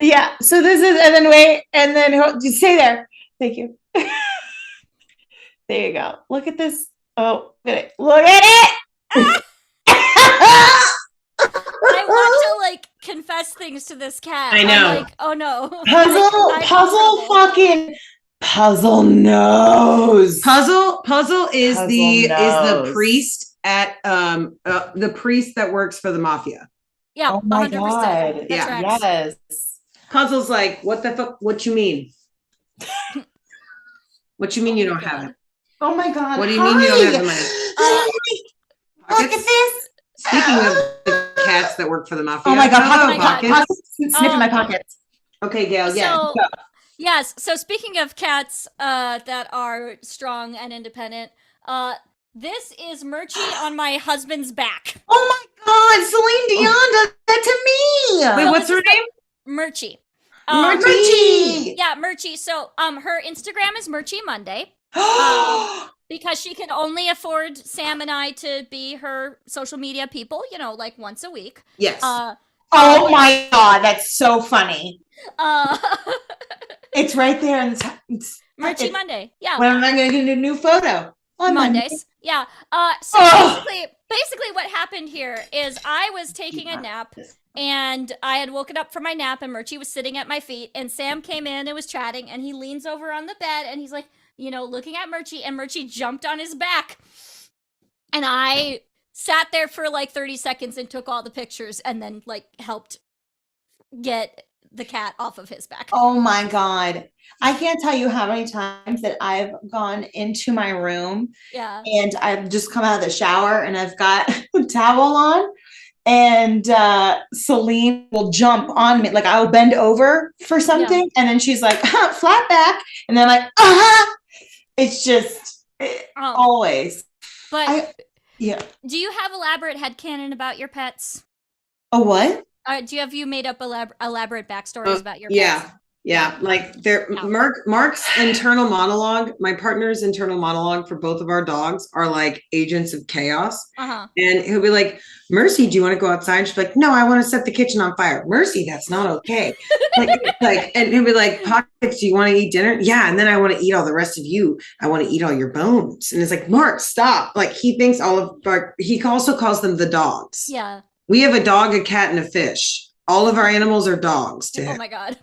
Yeah. So this is, and then wait, and then just stay there. Thank you. There you go. Look at this. Oh, look at it. Look at it. I want to like confess things to this cat. I know. I'm like, oh no. Puzzle knows. Puzzle is Puzzle the knows. priest at the priest that works for the mafia. Yeah, Oh my 100%. God. That Yeah. tracks. Yes. Puzzle's like, what the fuck? What you mean? What you mean you don't have it? Oh my God. What do you mean you don't have the money? Look at this. Speaking of the cats that work for the mafia. Oh my God. Oh my God. Pockets. Sniffing my pockets. Okay, Gail. Yeah. So, yes. So speaking of cats that are strong and independent, this is Murchie on my husband's back. Oh my God. Celine Dion does that to me. Wait, So what's this her is the- name? Murchie. Murchie. Yeah, Murchie. So her Instagram is Murchie Monday. Because she can only afford Sam and I to be her social media people, like once a week. Yes. Oh my God. That's so funny. It's right there. Murchie Monday. Yeah. When am I going to get a new photo? On Mondays. Yeah. So Oh. basically what happened here is I was taking a nap and I had woken up from my nap and Murchie was sitting at my feet and Sam came in and was chatting and he leans over on the bed and he's like, looking at Murchie and Murchie jumped on his back. And I sat there for like 30 seconds and took all the pictures and then like helped get the cat off of his back. Oh my God. I can't tell you how many times that I've gone into my room Yeah. and I've just come out of the shower and I've got a towel on and Celine will jump on me. Like I'll bend over for something and then she's like, flat back. And then like, it's just always. But Yeah. do you have elaborate headcanon about your pets? Oh, what? Have you made up elaborate backstories about your pets? Yeah. Yeah. Like Mark's internal monologue, my partner's internal monologue for both of our dogs are like agents of chaos. Uh-huh. And he'll be like, Mercy, do you want to go outside? She's like, no, I want to set the kitchen on fire. Mercy, that's not okay. And he'll be like, Pockets, do you want to eat dinner? Yeah. And then I want to eat all the rest of you. I want to eat all your bones. And it's like, Mark, stop. Like he thinks he also calls them the dogs. Yeah. We have a dog, a cat, and a fish. All of our animals are dogs to him. Oh my God.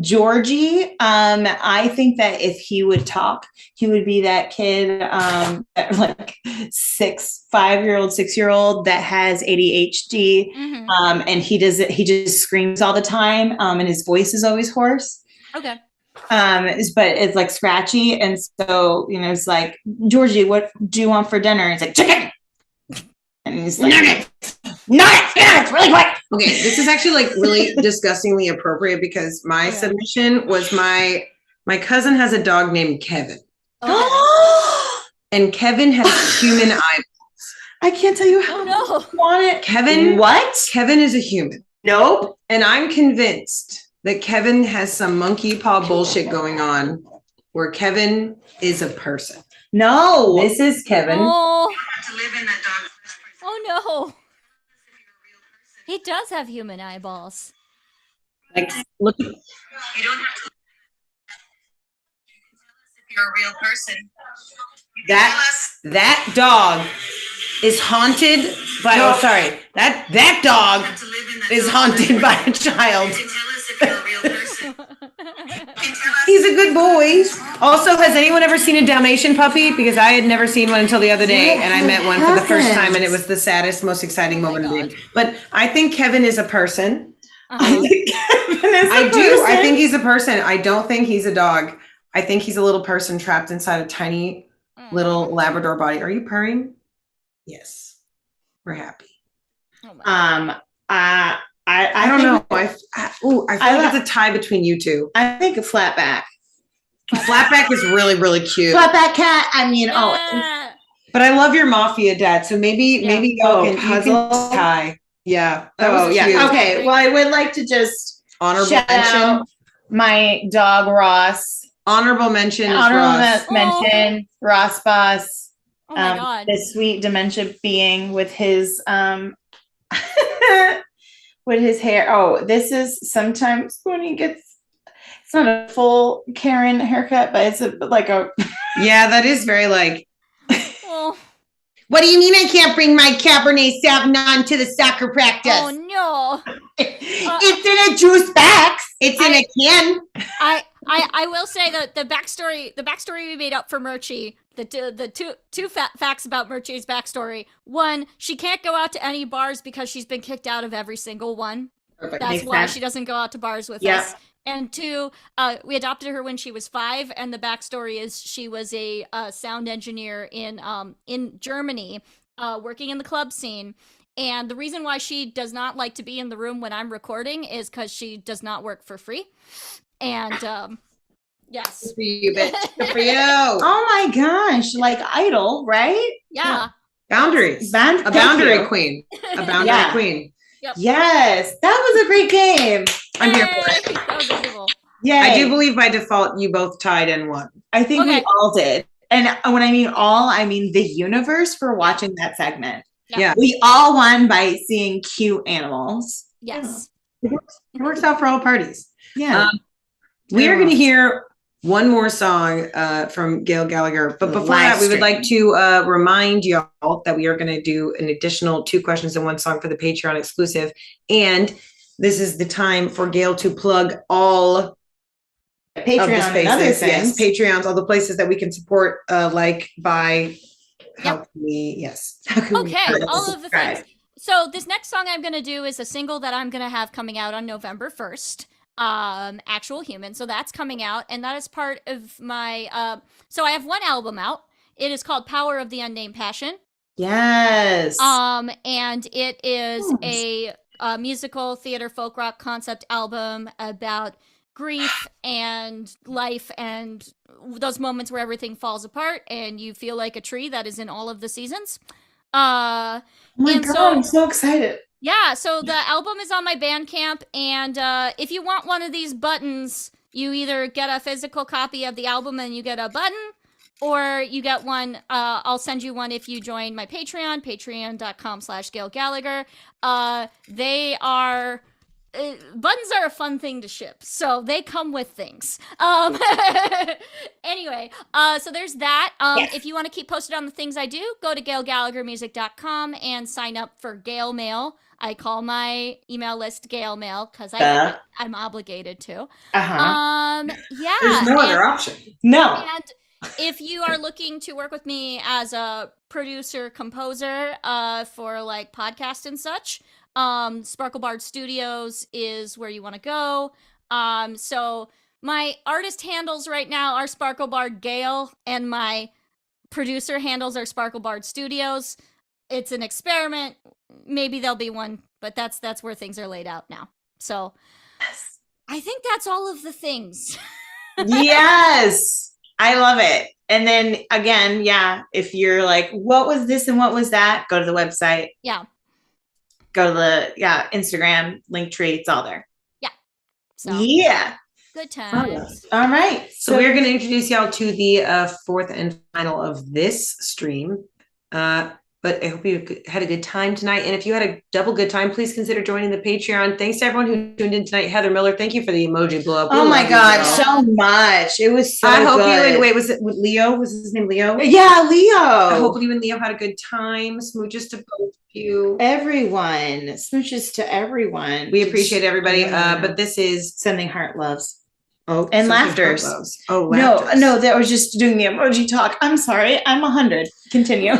Georgie, I think that if he would talk, he would be that kid, like 5-year-old, 6-year-old that has ADHD. Mm-hmm. And he just screams all the time. And his voice is always hoarse. Okay. But it's like scratchy. And so, it's like, Georgie, what do you want for dinner? It's like chicken. And he's like, nuggets, really quick. Okay, this is actually like really disgustingly appropriate because my submission was my cousin has a dog named Kevin. Okay. And Kevin has human eyeballs. I can't tell you how Oh no. I want it. Kevin, What? Kevin is a human. Nope. And I'm convinced that Kevin has some monkey paw bullshit going on where Kevin is a person. No. This is Kevin. Oh. To live in that dog's Oh no. He does have human eyeballs. Like, look. You don't have to if you're a real person. You can tell us That dog is haunted by. Oh, sorry. That dog to live in that is dog's haunted by a child. You can tell us if you're a real person. You can tell us He's a good boy. Also, has anyone ever seen a Dalmatian puppy? Because I had never seen one until the other day, and I met one for the first time, and it was the saddest, most exciting moment of the day. But I think Kevin is a person. I do. I think he's a person. I don't think he's a dog. I think he's a little person trapped inside a tiny little Labrador body. Are you purring? Yes. We're happy. Oh my God. I don't know. I feel like it's a tie between you two. I think a flatback. Flatback is really, really cute. Flatback cat. I mean, Yeah. But I love your mafia dad. So maybe y'all you puzzle? can tie. Yeah. That was cute. Okay. Well, I would like to just Honorable shout mention. out my dog Ross. Honorable mention is Honorable Ross. mention Ross Boss. Oh my God. This sweet dementia being with his with his hair. Oh, this is sometimes when he gets. It's not a full Karen haircut, but it's like a. Yeah, that is very like. Oh. What do you mean I can't bring my Cabernet Sauvignon to the soccer practice? Oh no. It's in a juice box. It's in a can. I will say that the backstory we made up for Murchie, the two facts about Murchie's backstory. One, she can't go out to any bars because she's been kicked out of every single one. Perfect. That's Makes why sense. she doesn't go out to bars with Yeah. us. And two, we adopted her when she was 5, and the backstory is she was a sound engineer in Germany, working in the club scene. And the reason why she does not like to be in the room when I'm recording is because she does not work for free. And yes, Good for you, bitch. Good for you. Oh my gosh, like Idol, right? yeah. Boundaries. Thank A boundary you. queen. A boundary Yeah. queen. Yes, that was a great game. I'm here for it. Yay! That was beautiful. Yeah, I do believe by default you both tied and won. I think we Okay. all did. And when I mean all, I mean the universe for watching that segment. Yeah. We all won by seeing cute animals. Yes. It works out for all parties. Yeah. We are going to hear one more song from Gail Gallagher. But before Live that, we would stream. like to remind y'all that we are going to do an additional 2 questions and 1 song for the Patreon exclusive. And this is the time for Gail to plug all of the Patreon and other spaces. things. Yes, Patreons, all the places that we can support, like by how can we, yes. How can we Okay, all of the Subscribe. things. So this next song I'm gonna do is a single that I'm gonna have coming out on November 1st. Actual Human. So that's coming out, and that is part of my so I have 1 album out. It is called Power of the Unnamed Passion. Yes. And it is Yes. a musical theater folk rock concept album about grief and life and those moments where everything falls apart and you feel like a tree that is in all of the seasons. Oh my and God, so- I'm so excited. Yeah, so the album is on my Bandcamp, and if you want one of these buttons, you either get a physical copy of the album and you get a button, or you get one, I'll send you one if you join my Patreon, patreon.com/Gail Gallagher. They are... buttons are a fun thing to ship, so they come with things. Anyway, so there's that. Yes. If you want to keep posted on the things I do, go to gailgallaghermusic.com and sign up for Gail Mail. I call my email list Gail Mail because I'm obligated to. Uh-huh. Yeah. There's no other option. No. And if you are looking to work with me as a producer composer for like podcasts and such, Sparkle Bard Studios is where you want to go. So my artist handles right now are Sparkle Bard Gail, and my producer handles are Sparkle Bard Studios. It's an experiment. Maybe there'll be one, but that's where things are laid out now. So I think that's all of the things. Yes. I love it. And then again, yeah, if you're like, what was this and what was that? Go to the website. Yeah. Go to the Instagram, Linktree, it's all there. So Yeah. good times. All right. So we're going to introduce y'all to the 4th and final of this stream. But I hope you had a good time tonight. And if you had a double good time, please consider joining the Patreon. Thanks to everyone who tuned in tonight. Heather Miller, thank you for the emoji blow up. We Oh my love you, God, girl. so much. It was so I hope good. you, wait, was it Leo? Was his name Leo? Yeah, Leo. I hope you and Leo had a good time. Smooches to both of you. Everyone. Smooches to everyone. We appreciate everybody. Yeah. But this is Sending heart loves. oh And something laughters. heart loves. Oh, No, laughters. no, that was just doing the emoji talk. I'm sorry. I'm 100. Continue.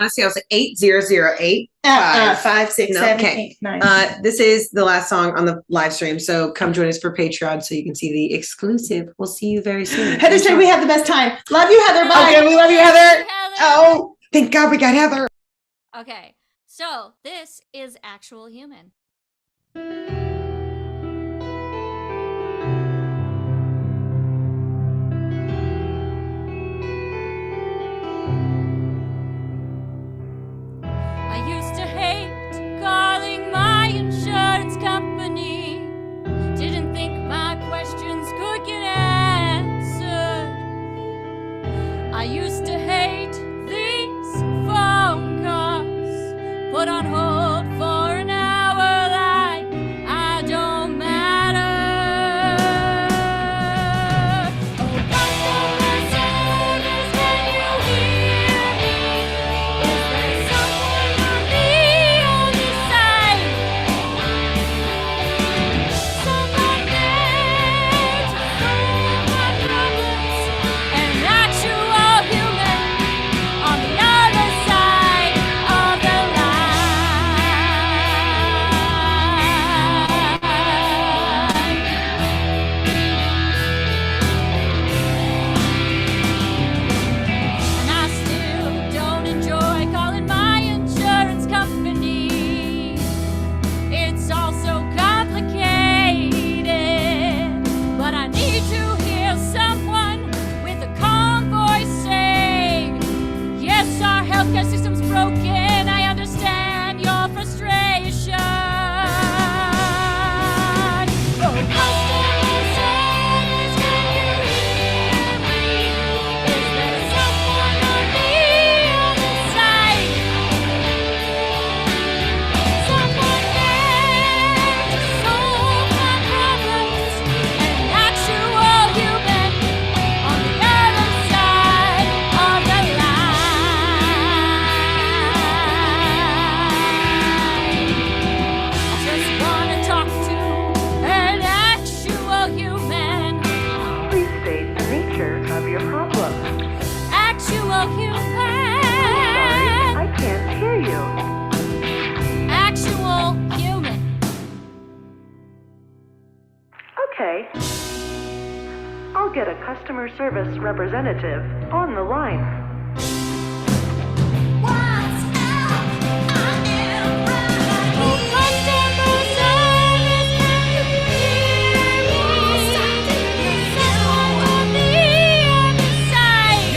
Honestly, I was like 8008. 5, 6, No, 7, okay. 8, 9. This is the last song on the live stream, so come join us for Patreon so you can see the exclusive. We'll see you very soon. Heather said we had the best time. Love you, Heather. Bye. Okay, we love you, Heather. Heather. Oh, thank God we got Heather. Okay, so this is Actual Human. I used to hate calling my insurance company. Didn't think my questions could get answered. I used to hate these phone calls, put on hold for an hour like I don't matter. Oh, customer service, can you hear me? Is there someone on the other side? Someone there to solve my problems, an actual human on the other side of the And I still don't enjoy calling my insurance company. It's all so complicated, but I need to hear someone with a calm voice saying, yes, our healthcare system's broken. I understand your frustration. Oh, customer service, can you hear me? Is there someone on the other side? Someone there to solve my problems, an actual human on the other side of the line. I just want to talk to an actual human. Please state the nature of your problem. Actual human. I can't hear you. Actual human. Okay. I'll get a customer service representative on the line. Oh, customer service, can you hear me? Someone on the other side.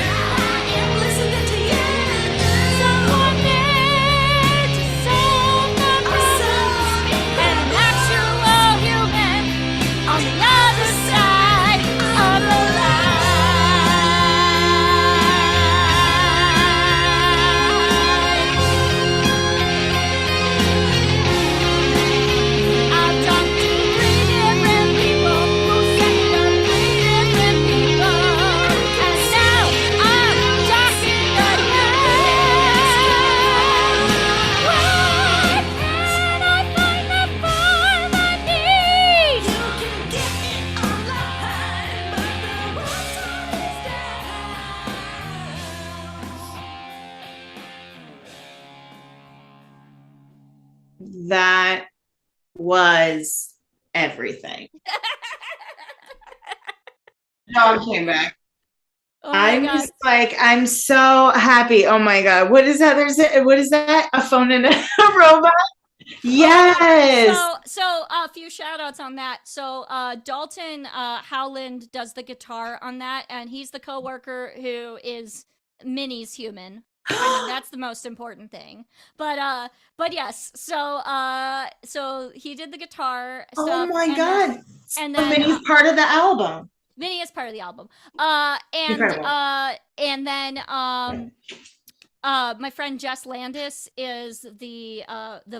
Someone there to solve my problems, and an actual human on the other side of the line. I've talked to 3 different people who said they're 3 different people, and now I'm talking to you. Where can I find the form I need? You can get it online, but the website is That was everything. Dog came back. Oh my I'm God. just like, I'm so happy. Oh my God. What is Heather say? What is that? A phone and a robot? Yes. So a few shout outs on that. So Dalton Howland does the guitar on that, and he's the coworker who is Minnie's human. I mean, that's the most important thing. But yes, so he did the guitar stuff. Oh my and God. then- and So then Minnie's part of the album. Minnie is part of the album. Incredible. And then my friend Jess Landis is the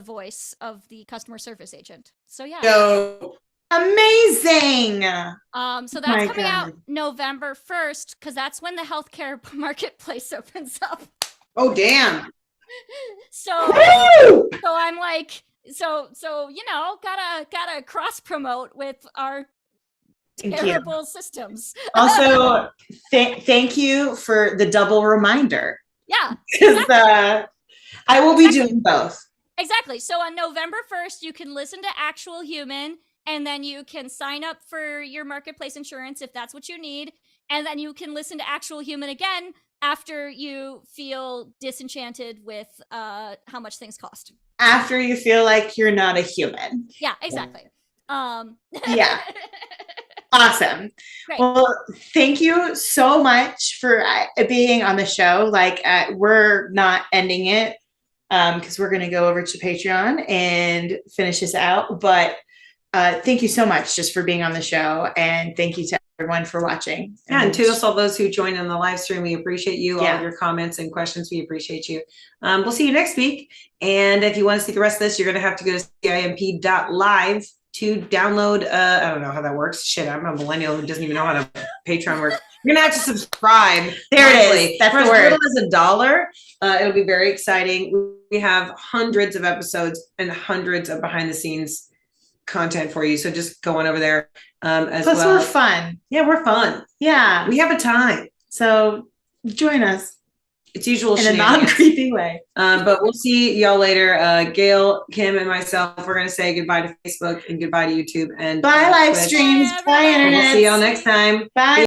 voice of the customer service agent. So yeah. So amazing. So my that's coming out God. November 1st, because that's when the healthcare marketplace opens up. Oh, damn. So Woo! so I'm like, so you know, gotta cross promote with our Thank you. terrible systems. Also, thank you for the double reminder. Yeah. 'Cause, I will be doing both. Exactly. So on November 1st, you can listen to Actual Human, and then you can sign up for your marketplace insurance if that's what you need. And then you can listen to Actual Human again after you feel disenchanted with how much things cost. After you feel like you're not a human. Yeah, exactly. Yeah. Awesome. Great. Well, thank you so much for being on the show. Like, we're not ending it because we're going to go over to Patreon and finish this out. But thank you so much just for being on the show. And thank you to everyone for watching. Yeah, and to all those who joined in the live stream, we appreciate you. All Yeah. of your comments and questions, we appreciate you. We'll see you next week. And if you want to see the rest of this, you're going to have to go to CIMP.LIVE to download. I don't know how that works. Shit, I'm a millennial who doesn't even know how to Patreon works. You're going to have to subscribe. There it monthly. is. That's For the as word. little as $1, it'll be very exciting. We have hundreds of episodes and hundreds of behind the scenes content for you. So just go on over there as Plus, well. we're fun. Yeah, we're fun. Yeah. We have a time. So join us It's usual in a shenanigans. non-creepy way. But we'll see y'all later. Gail, Kim, and myself, we're going to say goodbye to Facebook and goodbye to YouTube. And Bye, live Twitch. streams. Bye, Bye, everybody. And internet. we'll see y'all next time. Bye.